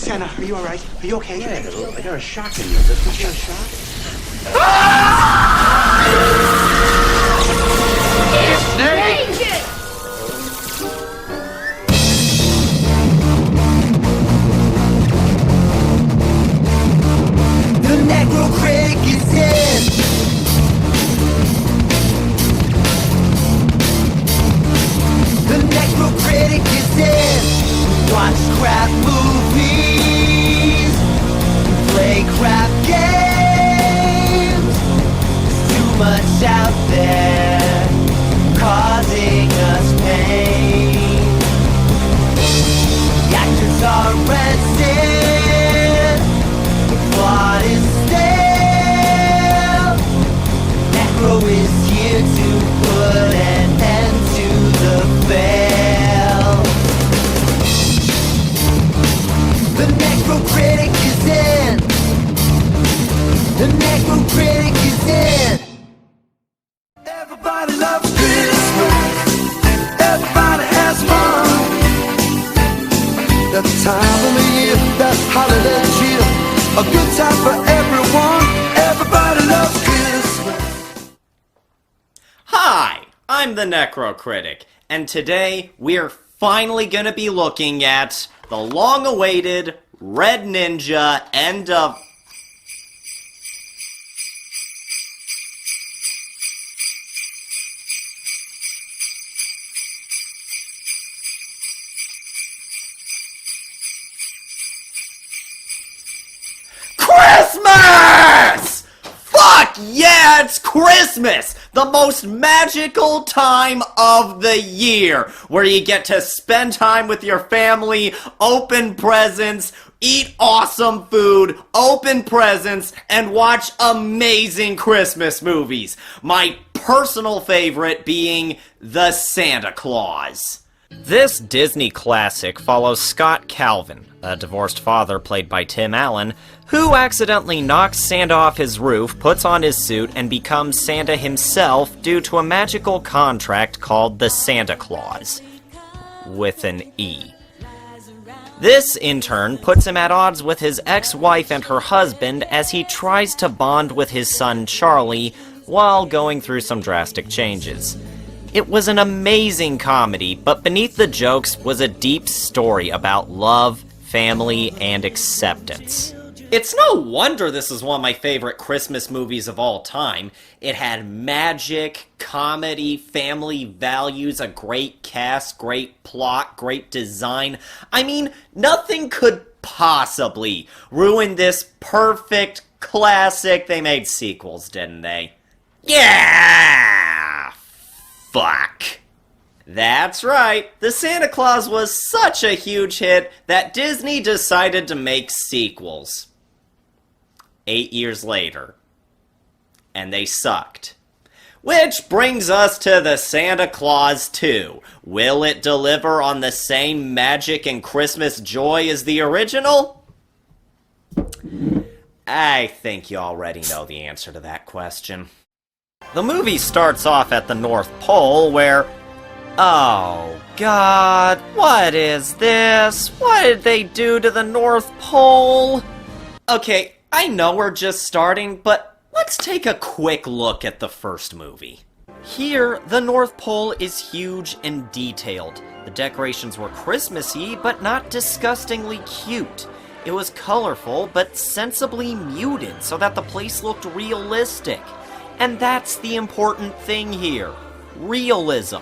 Santa, are you all right? Are you okay? Yeah, I got a shock in you. Does this get a shock? The Necro Critic is in. The Necro Critic is in. Watch crap movies, play crap games. There's too much out there causing us pain. The actors are rancid, the plot is stale. Necro is here to put an end to the fail. The Necro Critic is in. The Necro Critic is in. Everybody loves Christmas. Everybody has fun. That time of the year, that holiday cheer. A good time for everyone. Everybody loves Christmas. Hi, I'm the Necro Critic, and today we're finally gonna be looking at the long-awaited Red Ninja end of... Christmas! Fuck yeah, it's Christmas! The most magical time of the year, where you get to spend time with your family, open presents, eat awesome food, open presents, and watch amazing Christmas movies. My personal favorite being The Santa Claus. This Disney classic follows Scott Calvin, a divorced father played by Tim Allen, who accidentally knocks Santa off his roof, puts on his suit, and becomes Santa himself due to a magical contract called the Santa Claus. With an E. This, in turn, puts him at odds with his ex-wife and her husband as he tries to bond with his son Charlie while going through some drastic changes. It was an amazing comedy, but beneath the jokes was a deep story about love, family, and acceptance. It's no wonder this is one of my favorite Christmas movies of all time. It had magic, comedy, family values, a great cast, great plot, great design. I mean, nothing could possibly ruin this perfect classic. They made sequels, didn't they? Yeah! Fuck. That's right, the Santa Claus was such a huge hit that Disney decided to make sequels. 8 years later. And they sucked. Which brings us to the Santa Claus 2. Will it deliver on the same magic and Christmas joy as the original? I think you already know the answer to that question. The movie starts off at the North Pole where... Oh, God, what is this? What did they do to the North Pole? Okay, I know we're just starting, but let's take a quick look at the first movie. Here, the North Pole is huge and detailed. The decorations were Christmassy, but not disgustingly cute. It was colorful, but sensibly muted so that the place looked realistic. And that's the important thing here. Realism.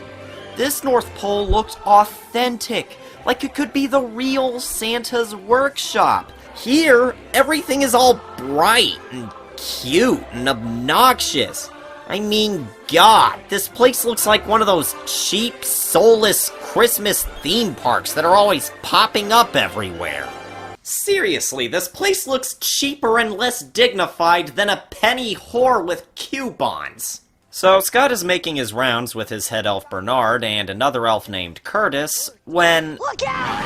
This North Pole looked authentic, like it could be the real Santa's workshop. Here, everything is all bright and cute and obnoxious. I mean, God, this place looks like one of those cheap, soulless Christmas theme parks that are always popping up everywhere. Seriously, this place looks cheaper and less dignified than a penny whore with coupons. So Scott is making his rounds with his head elf Bernard and another elf named Curtis when... Look out!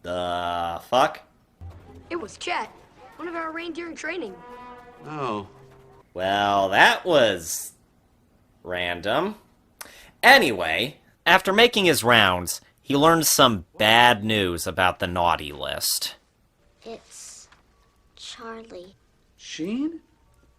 The fuck? It was Chet, one of our reindeer in training. Oh. Well, that was... Random. Anyway, after making his rounds, he learned some bad news about the naughty list. It's Charlie. Sheen?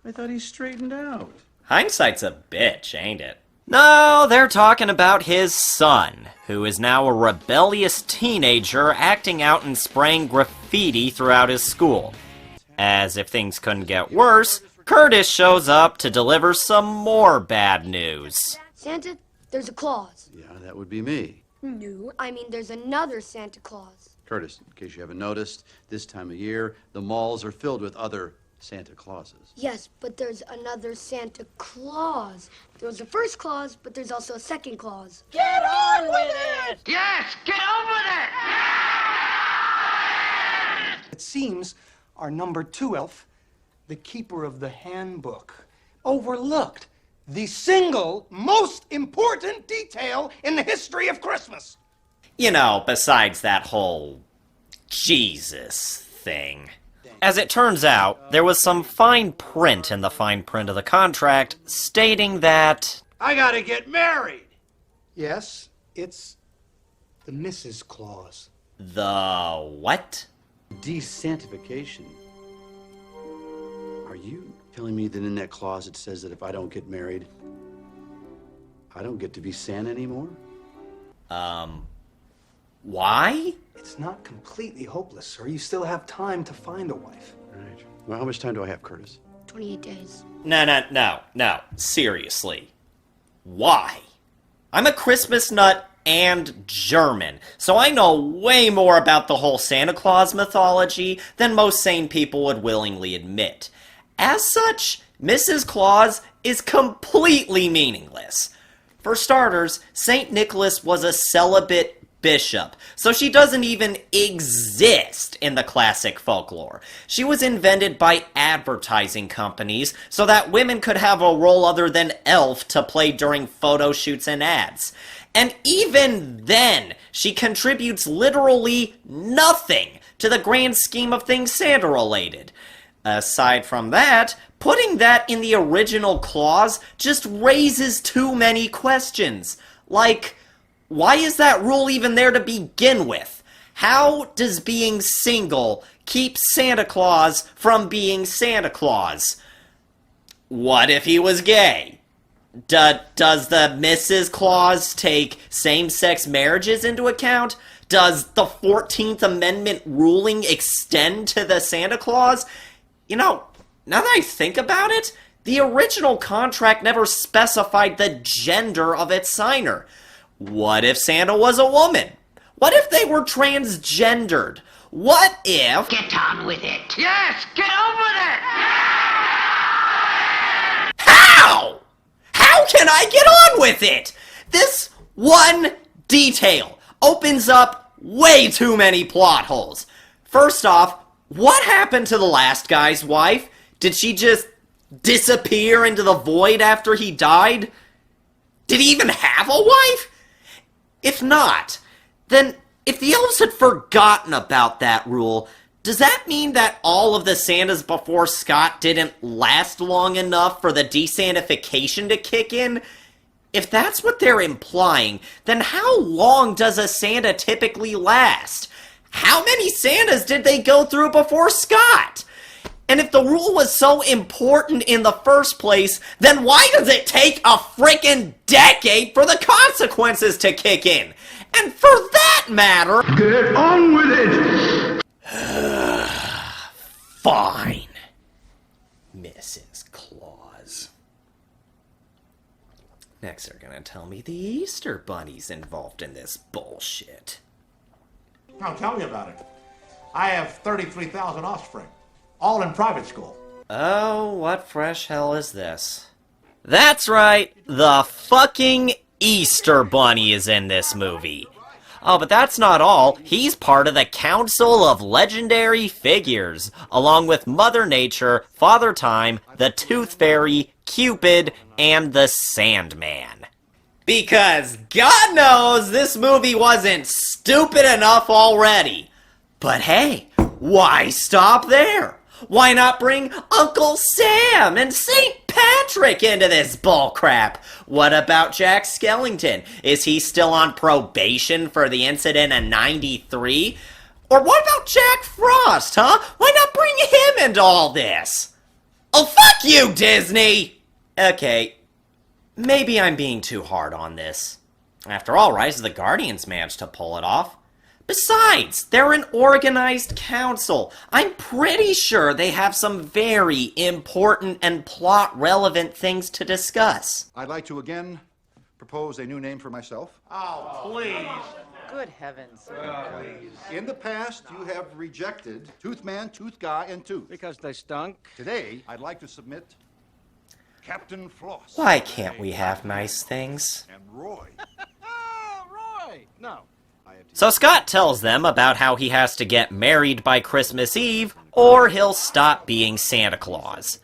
I thought he straightened out. Hindsight's a bitch, ain't it? No, they're talking about his son, who is now a rebellious teenager acting out and spraying graffiti throughout his school. As if things couldn't get worse, Curtis shows up to deliver some more bad news. Santa, there's a Claus. Yeah, that would be me. No, I mean there's another Santa Claus. Curtis, in case you haven't noticed, this time of year, the malls are filled with other Santa Clauses. Yes, but there's another Santa Claus. There was the first Claus, but there's also a second Claus. Get on with it! Yes, get on with it! It seems our number 2 elf, the keeper of the handbook, overlooked the single most important detail in the history of Christmas. You know, besides that whole Jesus thing. As it turns out, there was some fine print in the fine print of the contract stating that... I gotta get married! Yes, it's the Mrs. Claus. The what? Desantification. Are you telling me that in that clause it says that if I don't get married, I don't get to be Santa anymore? Why? It's not completely hopeless, sir. You still have time to find a wife. Right. Well, how much time do I have, Curtis? 28 days. No. Seriously. Why? I'm a Christmas nut and German, so I know way more about the whole Santa Claus mythology than most sane people would willingly admit. As such, Mrs. Claus is completely meaningless. For starters, St. Nicholas was a celibate bishop, so she doesn't even exist in the classic folklore. She was invented by advertising companies so that women could have a role other than elf to play during photo shoots and ads. And even then, she contributes literally nothing to the grand scheme of things Santa-related. Aside from that, putting that in the original clause just raises too many questions. Like, why is that rule even there to begin with? How does being single keep Santa Claus from being Santa Claus? What if he was gay? Does the Mrs. Claus take same-sex marriages into account? Does the 14th Amendment ruling extend to the Santa Claus? You know, now that I think about it, the original contract never specified the gender of its signer. What if Santa was a woman? What if they were transgendered? What if... Get on with it! Yes, get on with it! How? How can I get on with it? This one detail opens up way too many plot holes. First off, what happened to the last guy's wife? Did she just disappear into the void after he died? Did he even have a wife? If not, then if the elves had forgotten about that rule, does that mean that all of the Santas before Scott didn't last long enough for the desantification to kick in? If that's what they're implying, then how long does a Santa typically last? How many Santas did they go through before Scott? And if the rule was so important in the first place, then why does it take a frickin' decade for the consequences to kick in? And for that matter... Get on with it! Fine. Mrs. Claus. Next they're gonna tell me the Easter Bunny's involved in this bullshit. Now tell me about it. I have 33,000 offspring, all in private school. Oh, what fresh hell is this? That's right, the fucking Easter Bunny is in this movie. Oh, but that's not all. He's part of the Council of Legendary Figures, along with Mother Nature, Father Time, the Tooth Fairy, Cupid, and the Sandman. Because God knows this movie wasn't stupid enough already. But hey, why stop there? Why not bring Uncle Sam and St. Patrick Patrick into this bullcrap? What about Jack Skellington? Is he still on probation for the incident in '93? Or what about Jack Frost, huh? Why not bring him into all this? Oh, fuck you, Disney! Okay, maybe I'm being too hard on this. After all, Rise of the Guardians managed to pull it off. Besides, they're an organized council. I'm pretty sure they have some very important and plot-relevant things to discuss. I'd like to again propose a new name for myself. Oh, please. Good heavens. In the past, you have rejected Tooth Man, Tooth Guy, and Tooth. Because they stunk. Today, I'd like to submit Captain Floss. Why can't we have nice things? And Roy. Roy! No. So Scott tells them about how he has to get married by Christmas Eve, or he'll stop being Santa Claus.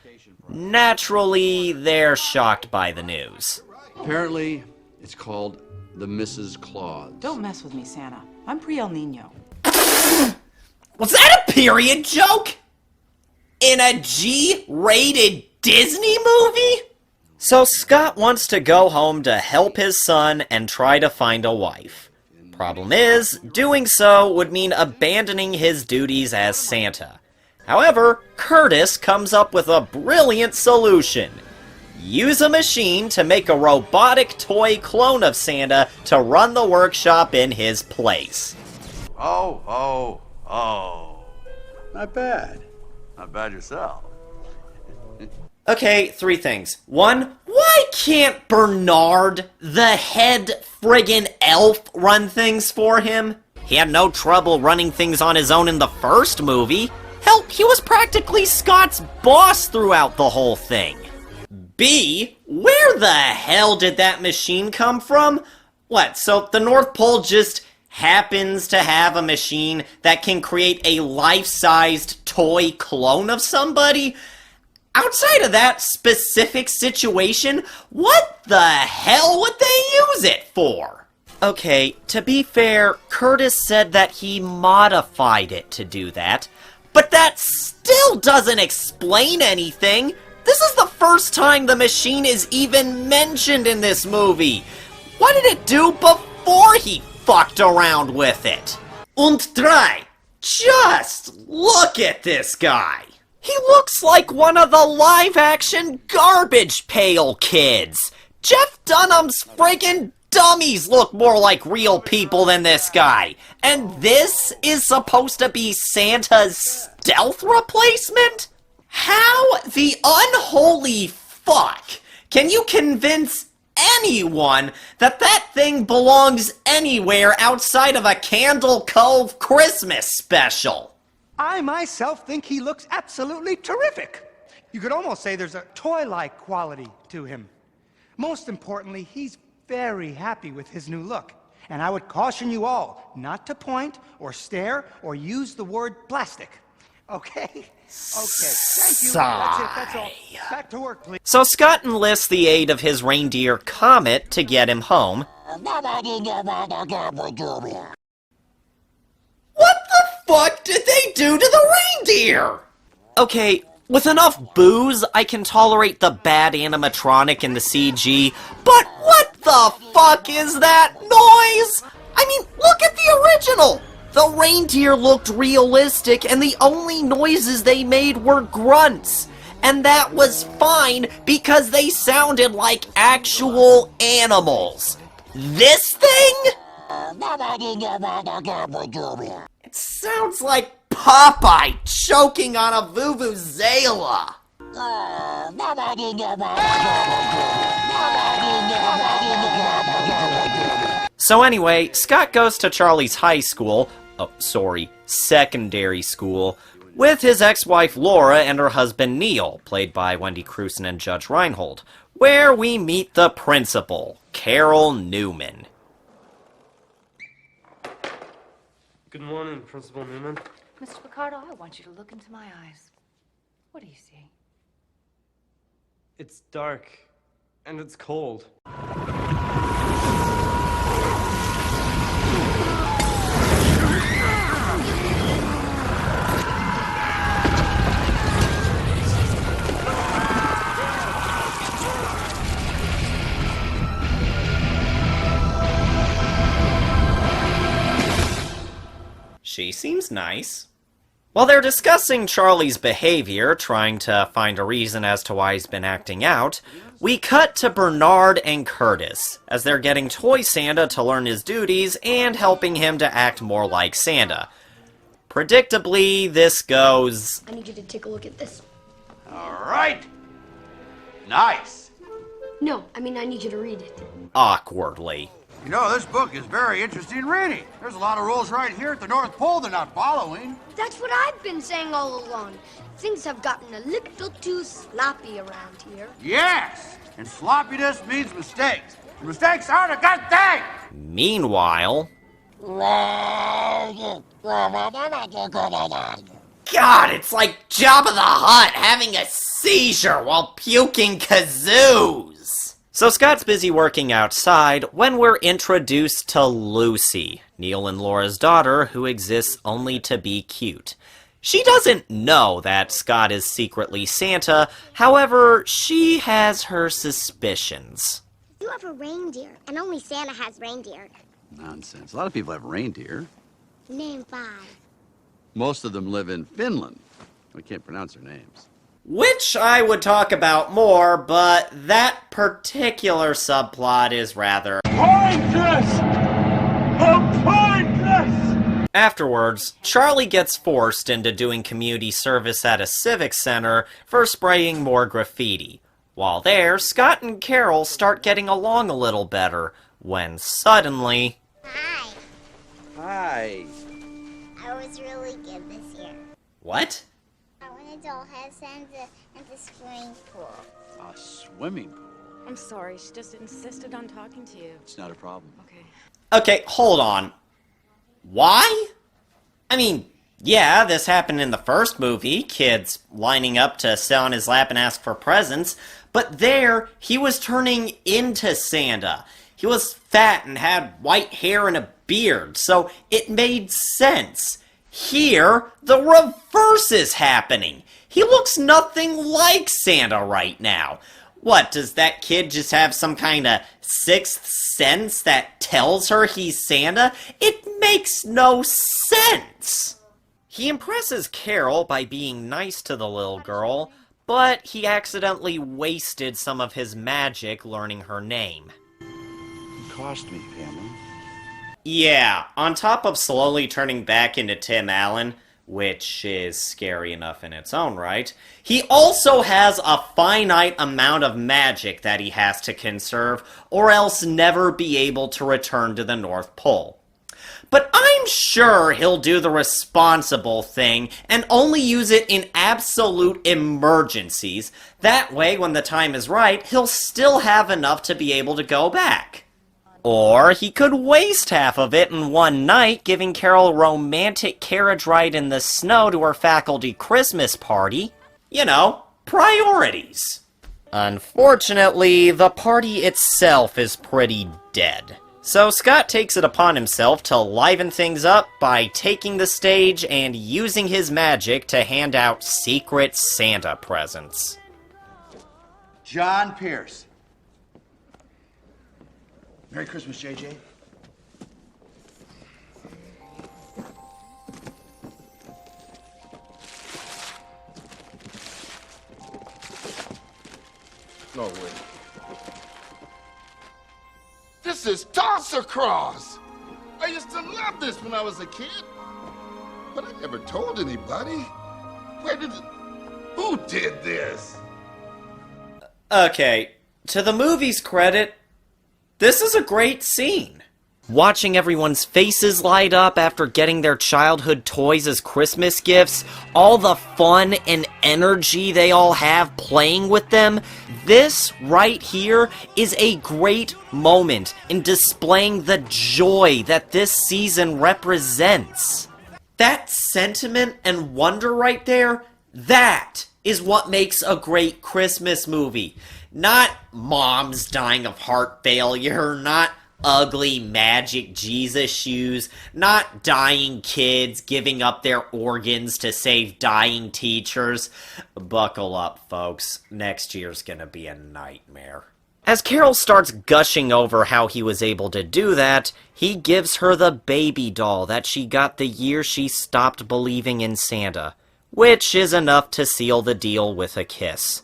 Naturally, they're shocked by the news. Apparently, it's called the Mrs. Claus. Don't mess with me, Santa. I'm pre-El Nino. Was that a period joke? In a G-rated Disney movie? So Scott wants to go home to help his son and try to find a wife. Problem is, doing so would mean abandoning his duties as Santa. However, Curtis comes up with a brilliant solution. Use a machine to make a robotic toy clone of Santa to run the workshop in his place. Oh. Not bad. Not bad yourself. Okay, 3 things. 1, why can't Bernard, the head friggin' elf, run things for him? He had no trouble running things on his own in the first movie. Hell, he was practically Scott's boss throughout the whole thing. B, where the hell did that machine come from? What, so the North Pole just happens to have a machine that can create a life-sized toy clone of somebody? Outside of that specific situation, what the hell would they use it for? Okay, to be fair, Curtis said that he modified it to do that, but that still doesn't explain anything. This is the first time the machine is even mentioned in this movie. What did it do before he fucked around with it? Und drei. Just look at this guy. He looks like one of the live-action Garbage Pail Kids. Jeff Dunham's friggin' dummies look more like real people than this guy. And this is supposed to be Santa's stealth replacement? How the unholy fuck can you convince anyone that that thing belongs anywhere outside of a Candle Cove Christmas special? I myself think he looks absolutely terrific. You could almost say there's a toy-like quality to him. Most importantly, he's very happy with his new look. And I would caution you all not to point or stare or use the word plastic. Okay? Okay, thank you. That's it, that's all. Back to work, please. So Scott enlists the aid of his reindeer Comet to get him home. What the fuck did they do to the reindeer? Okay, with enough booze, I can tolerate the bad animatronic and the CG, but what the fuck is that noise? I mean, look at the original! The reindeer looked realistic, and the only noises they made were grunts. And that was fine, because they sounded like actual animals. This thing? It sounds like Popeye choking on a vuvuzela. So anyway, Scott goes to Charlie's high school, secondary school, with his ex-wife Laura and her husband Neil, played by Wendy Crewson and Judge Reinhold, where we meet the principal, Carol Newman. Good morning, Principal Newman. Mr. Picardo, I want you to look into my eyes. What do you see? It's dark, and it's cold. Charlie seems nice. While they're discussing Charlie's behavior, trying to find a reason as to why he's been acting out, we cut to Bernard and Curtis, as they're getting Toy Santa to learn his duties and helping him to act more like Santa. Predictably, this goes... I need you to take a look at this. All right. Nice. No, I mean I need you to read it. awkwardly. You know, this book is very interesting reading. There's a lot of rules right here at the North Pole they're not following. That's what I've been saying all along. Things have gotten a little too sloppy around here. Yes, and sloppiness means mistakes. And mistakes aren't a good thing. Meanwhile... God, it's like Jabba the Hutt having a seizure while puking kazoos! So Scott's busy working outside when we're introduced to Lucy, Neil and Laura's daughter, who exists only to be cute. She doesn't know that Scott is secretly Santa, however, she has her suspicions. You have a reindeer, and only Santa has reindeer. Nonsense. A lot of people have reindeer. Name 5. Most of them live in Finland. I can't pronounce their names. Which I would talk about more, but that particular subplot is rather pointless! Pointless! Afterwards, Charlie gets forced into doing community service at a civic center for spraying more graffiti. While there, Scott and Carol start getting along a little better, when suddenly... Hi. Hi. I was really good this year. What? I wanted to have Santa at the swimming pool. A swimming pool? I'm sorry, she just insisted on talking to you. It's not a problem. Okay. Okay, hold on. Why? I mean, yeah, this happened in the first movie, kids lining up to sit on his lap and ask for presents, but there, he was turning into Santa. He was fat and had white hair and a beard, so it made sense. Here, the reverse is happening. He looks nothing like Santa right now. What, does that kid just have some kind of sixth sense that tells her he's Santa? It makes no sense. He impresses Carol by being nice to the little girl, but he accidentally wasted some of his magic learning her name. It cost me, Pamela. Yeah, on top of slowly turning back into Tim Allen, which is scary enough in its own right, he also has a finite amount of magic that he has to conserve, or else never be able to return to the North Pole. But I'm sure he'll do the responsible thing and only use it in absolute emergencies. That way, when the time is right, he'll still have enough to be able to go back. Or he could waste half of it in one night, giving Carol a romantic carriage ride in the snow to her faculty Christmas party. You know, priorities. Unfortunately, the party itself is pretty dead. So Scott takes it upon himself to liven things up by taking the stage and using his magic to hand out secret Santa presents. John Pierce. Merry Christmas, JJ. No way. This is Tosser Cross. I used to love this when I was a kid. But I never told anybody. Who did this? Okay, to the movie's credit, this is a great scene. Watching everyone's faces light up after getting their childhood toys as Christmas gifts, all the fun and energy they all have playing with them, this right here is a great moment in displaying the joy that this season represents. That sentiment and wonder right there, that is what makes a great Christmas movie. Not moms dying of heart failure, not ugly magic Jesus shoes, not dying kids giving up their organs to save dying teachers. Buckle up, folks. Next year's gonna be a nightmare. As Carol starts gushing over how he was able to do that, he gives her the baby doll that she got the year she stopped believing in Santa, which is enough to seal the deal with a kiss.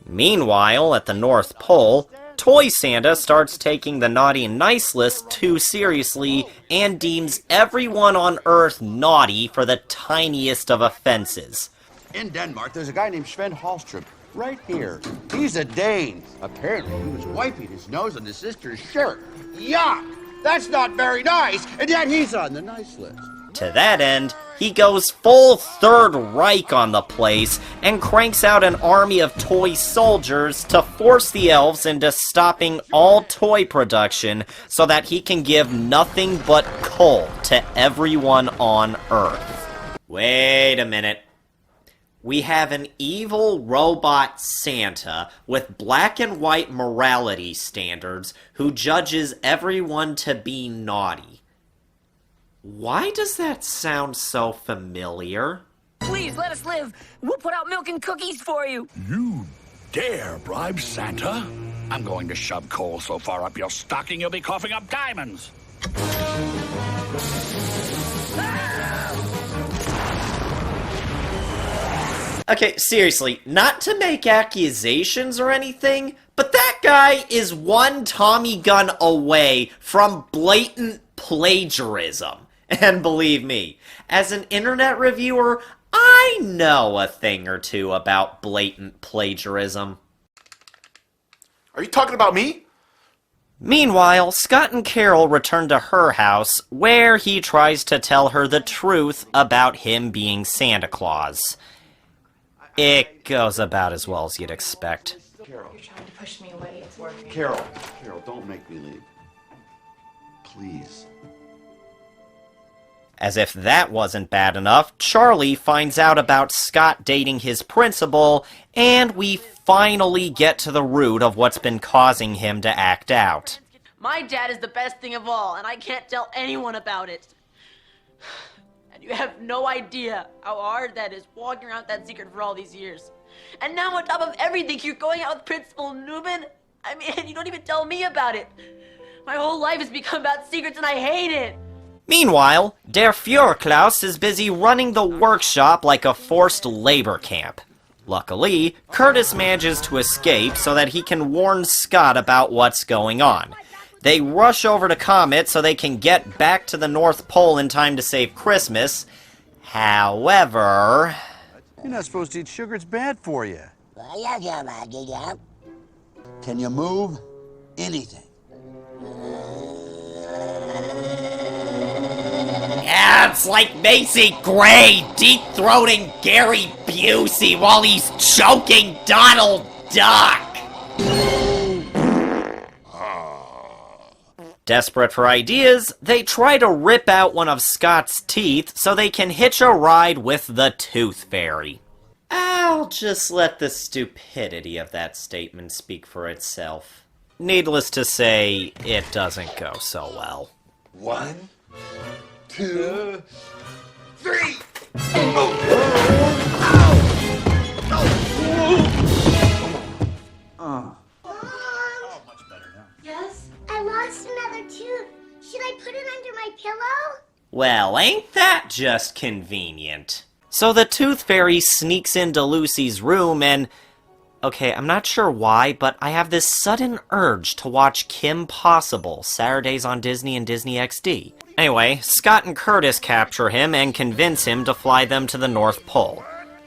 Meanwhile, at the North Pole, Toy Santa starts taking the naughty and nice list too seriously and deems everyone on Earth naughty for the tiniest of offenses. In Denmark, there's a guy named Sven Hallstrup, right here. He's a Dane. Apparently, he was wiping his nose on his sister's shirt. Yuck! That's not very nice, and yet he's on the nice list. To that end, he goes full Third Reich on the place and cranks out an army of toy soldiers to force the elves into stopping all toy production so that he can give nothing but coal to everyone on Earth. Wait a minute. We have an evil robot Santa with black and white morality standards who judges everyone to be naughty. Why does that sound so familiar? Please let us live. We'll put out milk and cookies for you. You dare bribe Santa? I'm going to shove coal so far up your stocking you'll be coughing up diamonds. Okay, seriously, not to make accusations or anything, but that guy is one Tommy gun away from blatant plagiarism. And believe me, as an internet reviewer, I know a thing or two about blatant plagiarism. Are you talking about me? Meanwhile, Scott and Carol return to her house, where he tries to tell her the truth about him being Santa Claus. It goes about as well as you'd expect. You're trying to push me away. It's working. Carol, don't make me leave. Please. As if that wasn't bad enough, Charlie finds out about Scott dating his principal, and we finally get to the root of what's been causing him to act out. My dad is the best thing of all, and I can't tell anyone about it. And you have no idea how hard that is, walking around with that secret for all these years. And now on top of everything, you're going out with Principal Newman? I mean, you don't even tell me about it. My whole life has become about secrets, and I hate it. Meanwhile, Der Führerklaus is busy running the workshop like a forced labor camp. Luckily, Curtis manages to escape so that he can warn Scott about what's going on. They rush over to Comet so they can get back to the North Pole in time to save Christmas. However... You're not supposed to eat sugar, it's bad for you. Can you move? Anything. Yeah, it's like Macy Gray deep-throating Gary Busey while he's choking Donald Duck. Desperate for ideas, they try to rip out one of Scott's teeth so they can hitch a ride with the Tooth Fairy. I'll just let the stupidity of that statement speak for itself. Needless to say, it doesn't go so well. 1, 2, 3. Yes? I lost another tooth. Should I put it under my pillow? Well, ain't that just convenient? So the Tooth Fairy sneaks into Lucy's room and... Okay, I'm not sure why, but I have this sudden urge to watch Kim Possible, Saturdays on Disney and Disney XD. Anyway, Scott and Curtis capture him and convince him to fly them to the North Pole.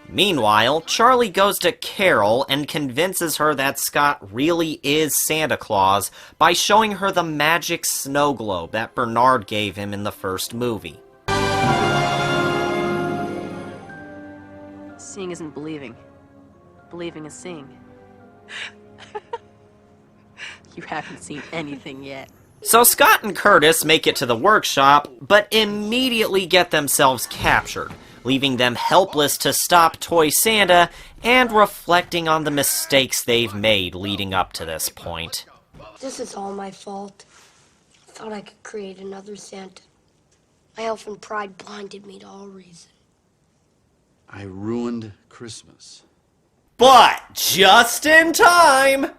Meanwhile, Charlie goes to Carol and convinces her that Scott really is Santa Claus by showing her the magic snow globe that Bernard gave him in the first movie. Seeing isn't believing. Believing is seeing. You haven't seen anything yet. So Scott and Curtis make it to the workshop, but immediately get themselves captured, leaving them helpless to stop Toy Santa and reflecting on the mistakes they've made leading up to this point. This is all my fault. I thought I could create another Santa. My elfin pride blinded me to all reason. I ruined Christmas. But just in time!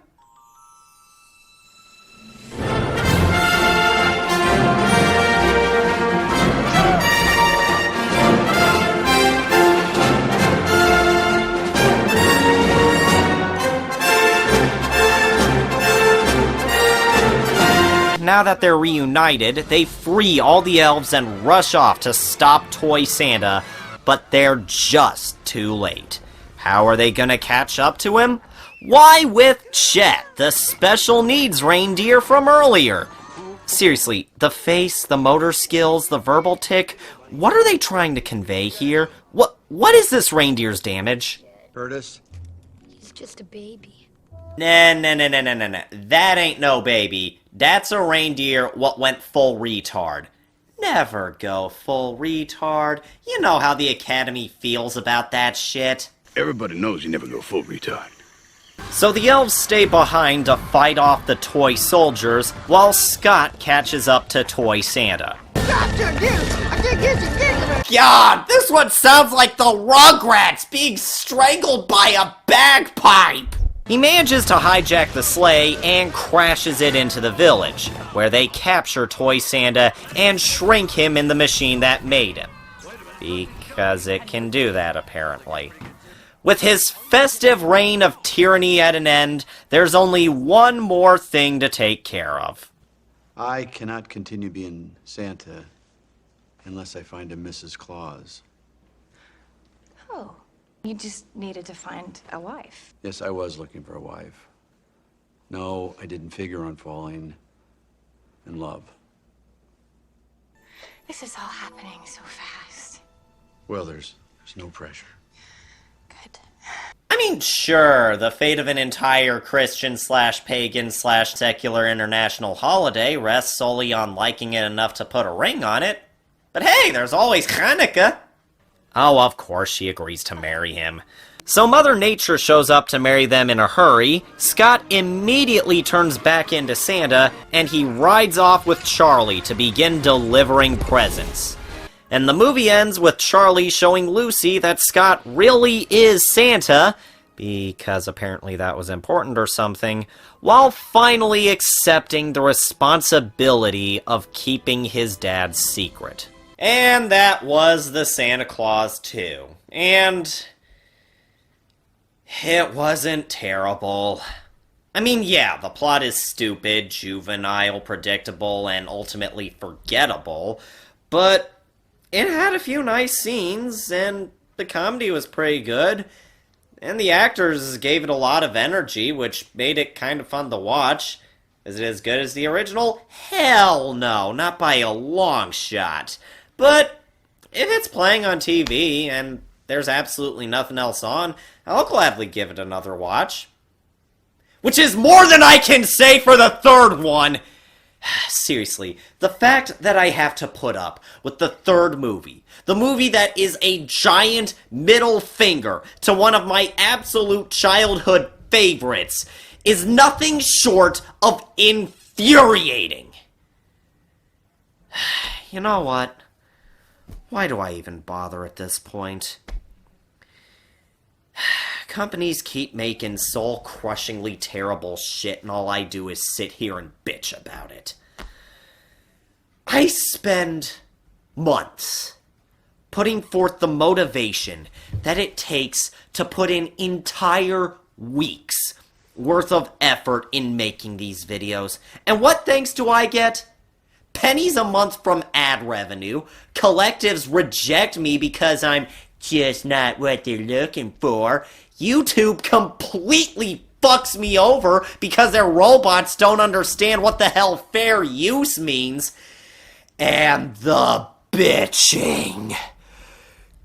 now that they're reunited, they free all the elves and rush off to stop Toy Santa, but they're just too late. How are they gonna catch up to him? Why, with Chet, the special needs reindeer from earlier. Seriously, the face, the motor skills, the verbal tick, what are they trying to convey here? What is this reindeer's damage? Curtis? He's just a baby. Nah. That ain't no baby. That's a reindeer what went full retard. Never go full retard. You know how the Academy feels about that shit. Everybody knows you never go full retard. So the elves stay behind to fight off the toy soldiers, while Scott catches up to Toy Santa. God, this one sounds like the Rugrats being strangled by a bagpipe! He manages to hijack the sleigh and crashes it into the village, where they capture Toy Santa and shrink him in the machine that made him. Because it can do that, apparently. With his festive reign of tyranny at an end, there's only one more thing to take care of. I cannot continue being Santa unless I find a Mrs. Claus. Oh, you just needed to find a wife. Yes, I was looking for a wife. No, I didn't figure on falling in love. This is all happening so fast. Well, there's no pressure. I mean, sure, the fate of an entire Christian/pagan/secular international holiday rests solely on liking it enough to put a ring on it. But hey, there's always Hanukkah. Oh, of course she agrees to marry him. So Mother Nature shows up to marry them in a hurry, Scott immediately turns back into Santa, and he rides off with Charlie to begin delivering presents. And the movie ends with Charlie showing Lucy that Scott really is Santa, because apparently that was important or something, while finally accepting the responsibility of keeping his dad's secret. And that was the Santa Claus 2. And it wasn't terrible. I mean, yeah, the plot is stupid, juvenile, predictable, and ultimately forgettable, but it had a few nice scenes, and the comedy was pretty good, and the actors gave it a lot of energy, which made it kind of fun to watch. Is it as good as the original? Hell no, not by a long shot. But if it's playing on TV, and there's absolutely nothing else on, I'll gladly give it another watch. Which is more than I can say for the third one! Seriously, the fact that I have to put up with the third movie, the movie that is a giant middle finger to one of my absolute childhood favorites, is nothing short of infuriating. You know what? Why do I even bother at this point? Companies keep making soul-crushingly terrible shit, and all I do is sit here and bitch about it. I spend months putting forth the motivation that it takes to put in entire weeks worth of effort in making these videos. And what thanks do I get? Pennies a month from ad revenue. Collectives reject me because I'm just not what they're looking for. YouTube completely fucks me over because their robots don't understand what the hell fair use means. And the bitching.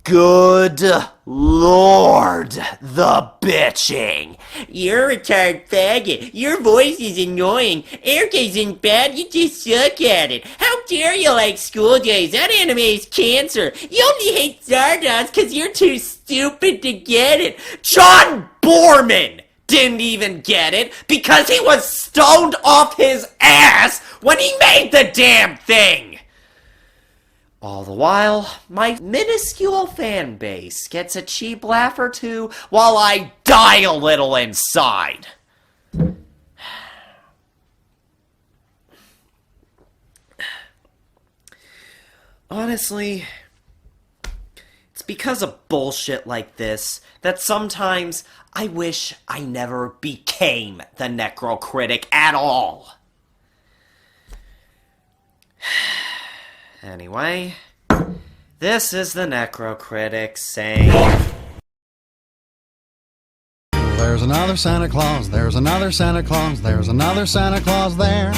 Good Lord, the bitching. You're a retarded faggot. Your voice is annoying. Eric isn't bad, you just suck at it. How dare you like School Days? That anime is cancer. You only hate Stardust because you're too stupid to get it. John Borman didn't even get it because he was stoned off his ass when he made the damn thing. All the while, my minuscule fan base gets a cheap laugh or two while I die a little inside. Honestly, it's because of bullshit like this that sometimes I wish I never became the Necro Critic at all. Anyway, this is the Necro Critic saying... There's another Santa Claus, there's another Santa Claus, there's another Santa Claus there.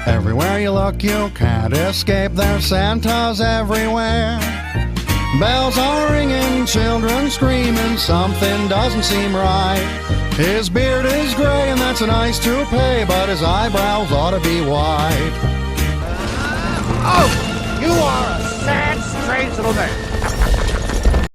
Everywhere you look, you can't escape, there's Santas everywhere. Bells are ringing, children screaming, something doesn't seem right. His beard is gray and that's a nice toupee, but his eyebrows ought to be white. Oh, you are a sad, strange little man.